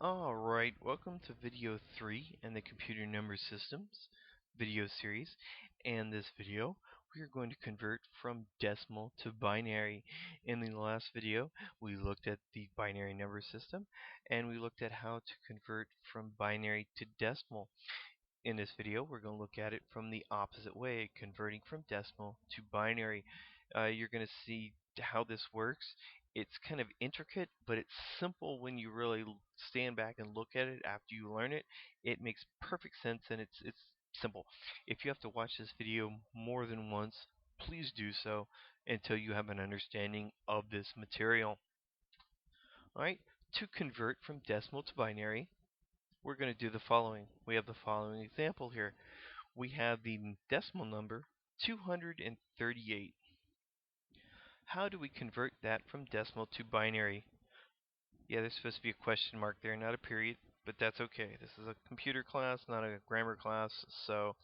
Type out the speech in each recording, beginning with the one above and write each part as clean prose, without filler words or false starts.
Alright, welcome to video 3 in the Computer Number Systems video series. And this video, we are going to convert from decimal to binary. In the last video, we looked at the binary number system, and we looked at how to convert from binary to decimal. In this video, we're going to look at it from the opposite way, converting from decimal to binary. You're going to see how this works. It's kind of intricate, but it's simple when you really stand back and look at it after you learn it. It makes perfect sense, and it's simple. If you have to watch this video more than once, please do so until you have an understanding of this material. Alright, to convert from decimal to binary, we're going to do the following. We have the following example here. We have the decimal number 238. How do we convert that from decimal to binary? Yeah, there's supposed to be a question mark there, not a period, but that's okay. This is a computer class, not a grammar class, so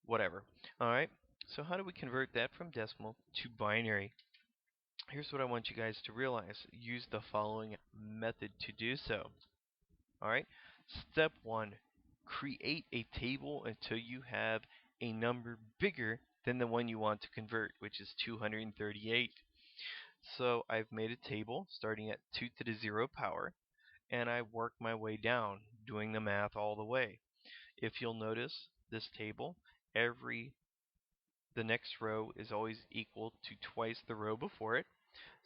whatever. Alright, so how do we convert that from decimal to binary? Here's what I want you guys to realize. Use the following method to do so. Alright, step 1. Create a table until you have a number bigger than the one you want to convert, which is 238. So I've made a table starting at 2 to the 0 power, and I work my way down, doing the math all the way. If you'll notice this table, the next row is always equal to twice the row before it.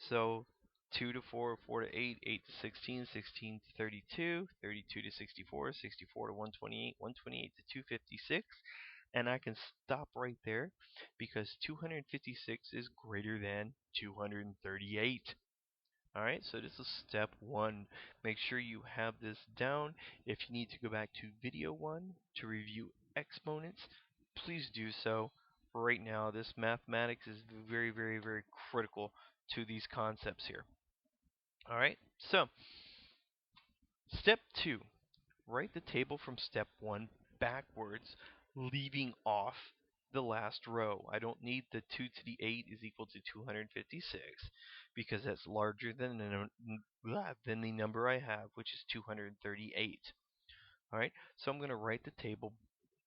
So 2 to 4, 4 to 8, 8 to 16, 16 to 32, 32 to 64, 64 to 128, 128 to 256, and I can stop right there because 256 is greater than 238. Alright, so this is step 1. Make sure you have this down. If you need to go back to video 1 to review exponents, please do so. Right now, this mathematics is very, very, very critical to these concepts here. Alright, so step 2. Write the table from step 1 backwards, leaving off the last row. I don't need the 2 to the 8 is equal to 256 because that's larger than the number I have, which is 238. Alright, so I'm going to write the table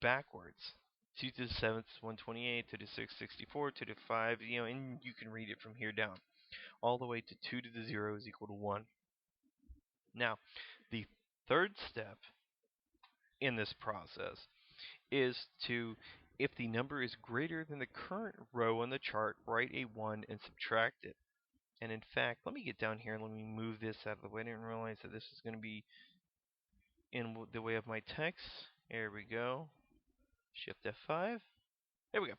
backwards. 2 to the 7th is 128, to the 6th 64, to the 5, and you can read it from here down. All the way to 2 to the 0 is equal to 1. Now, the third step in this process is to, if the number is greater than the current row on the chart, write a 1 and subtract it. And in fact, let me get down here and let me move this out of the way. I didn't realize that this is going to be in the way of my text. There we go. Shift F5. There we go.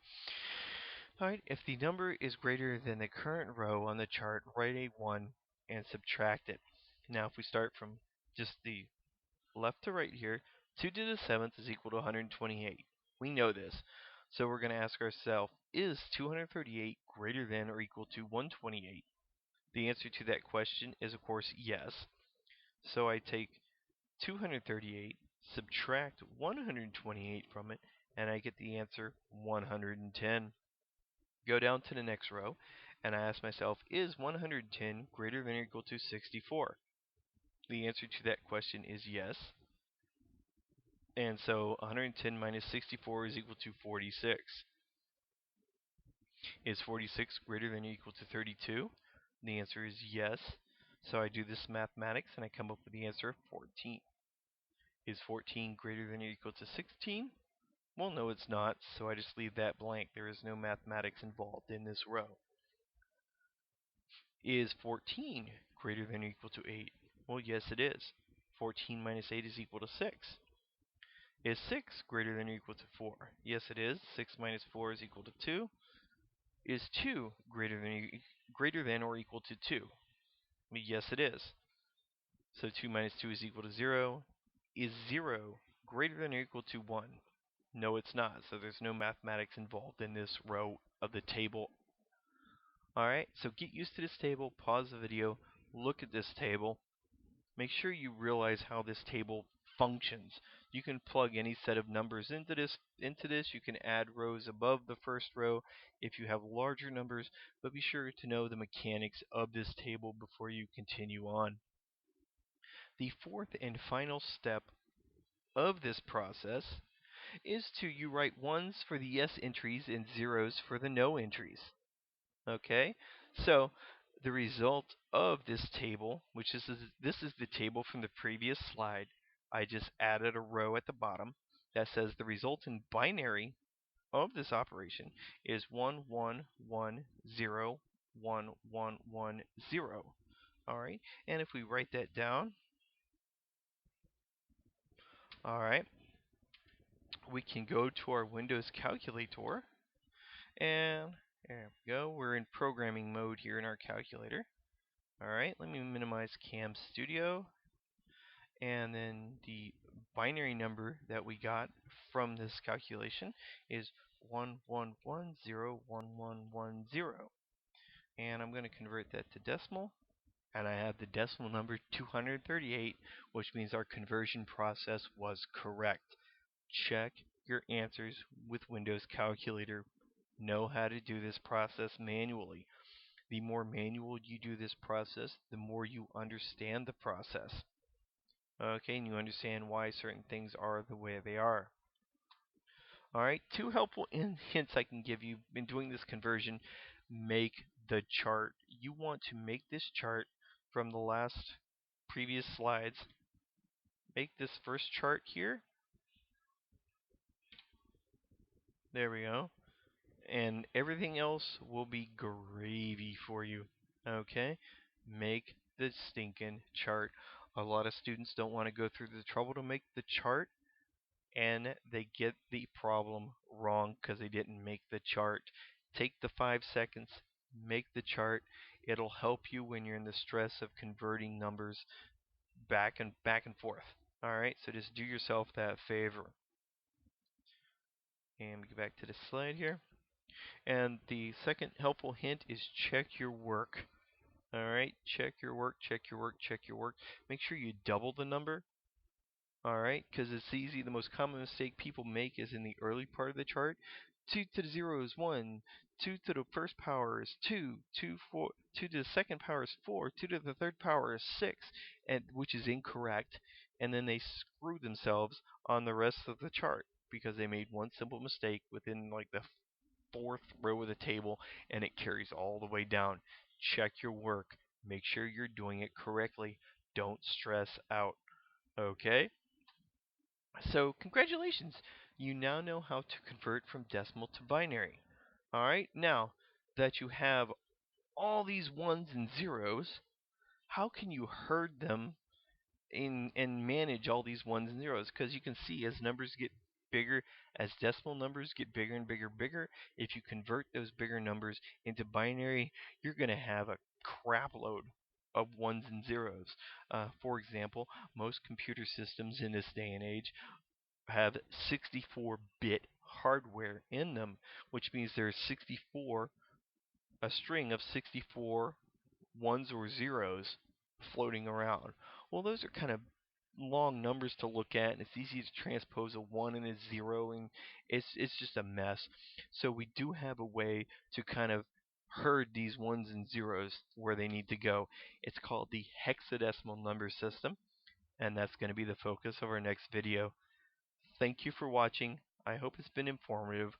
Alright, if the number is greater than the current row on the chart, write a 1 and subtract it. Now, if we start from just the left to right here, 2 to the 7th is equal to 128. We know this. So we're going to ask ourselves, is 238 greater than or equal to 128? The answer to that question is, of course, yes. So I take 238, subtract 128 from it, and I get the answer 110. Go down to the next row, and I ask myself, is 110 greater than or equal to 64? The answer to that question is yes. And so 110 minus 64 is equal to 46. Is 46 greater than or equal to 32? The answer is yes. So I do this mathematics and I come up with the answer of 14. Is 14 greater than or equal to 16? Well, no, it's not, so I just leave that blank. There is no mathematics involved in this row. Is 14 greater than or equal to 8? Well, yes, it is. 14 minus 8 is equal to 6. Is 6 greater than or equal to 4? Yes, it is. 6 minus 4 is equal to 2. Is 2 greater than or equal to 2? Yes, it is. So 2 minus 2 is equal to 0. Is 0 greater than or equal to 1? No, it's not. So there's no mathematics involved in this row of the table. Alright, so get used to this table, pause the video, look at this table. Make sure you realize how this table functions. You can plug any set of numbers into this. You can add rows above the first row if you have larger numbers, but be sure to know the mechanics of this table before you continue on. The fourth and final step of this process is you write ones for the yes entries and zeros for the no entries. Okay, so the result of this table, which this is the table from the previous slide, I just added a row at the bottom that says the resultant binary of this operation is 11101110. All right, and if we write that down, all right, we can go to our Windows calculator, and there we go. We're in programming mode here in our calculator. All right, let me minimize Cam Studio, and then the binary number that we got from this calculation is 11101110. And I'm going to convert that to decimal, and I have the decimal number 238, which means our conversion process was correct. Check your answers with Windows Calculator. Know how to do this process manually. The more manual you do this process, the more you understand the process. Okay, and you understand why certain things are the way they are. Alright, two helpful hints I can give you in doing this conversion. Make the chart. You want to make this chart from the last previous slides. Make this first chart here. There we go. And everything else will be gravy for you. Okay? Make the stinking chart. A lot of students don't want to go through the trouble to make the chart, and they get the problem wrong because they didn't make the chart. Take the 5 seconds, make the chart. It'll help you when you're in the stress of converting numbers back and forth. Alright, so just do yourself that favor. And we go back to the slide here. And the second helpful hint is check your work. Alright, check your work, check your work, check your work. Make sure you double the number. Alright, because it's easy. The most common mistake people make is in the early part of the chart. 2 to the 0 is 1. 2 to the first power is 2. 2 to the second power is 4. 2 to the third power is 6, which is incorrect. And then they screw themselves on the rest of the chart because they made one simple mistake within like the fourth row of the table, and it carries all the way down. Check your work. Make sure you're doing it correctly. Don't stress out. Okay? So, congratulations! You now know how to convert from decimal to binary. Alright, now that you have all these ones and zeros, how can you herd them and manage all these ones and zeros? Because you can see as numbers get bigger, as decimal numbers get bigger and bigger, if you convert those bigger numbers into binary, you're going to have a crap load of ones and zeros. For example, most computer systems in this day and age have 64-bit hardware in them, which means there's a string of 64 ones or zeros floating around. Well, those are kind of long numbers to look at, and it's easy to transpose a 1 and a 0, and it's just a mess. So we do have a way to kind of herd these ones and zeros where they need to go. It's called the hexadecimal number system, and that's going to be the focus of our next video. Thank you for watching. I hope it's been informative.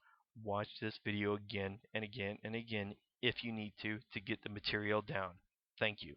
Watch this video again and again and again if you need to get the material down. Thank you.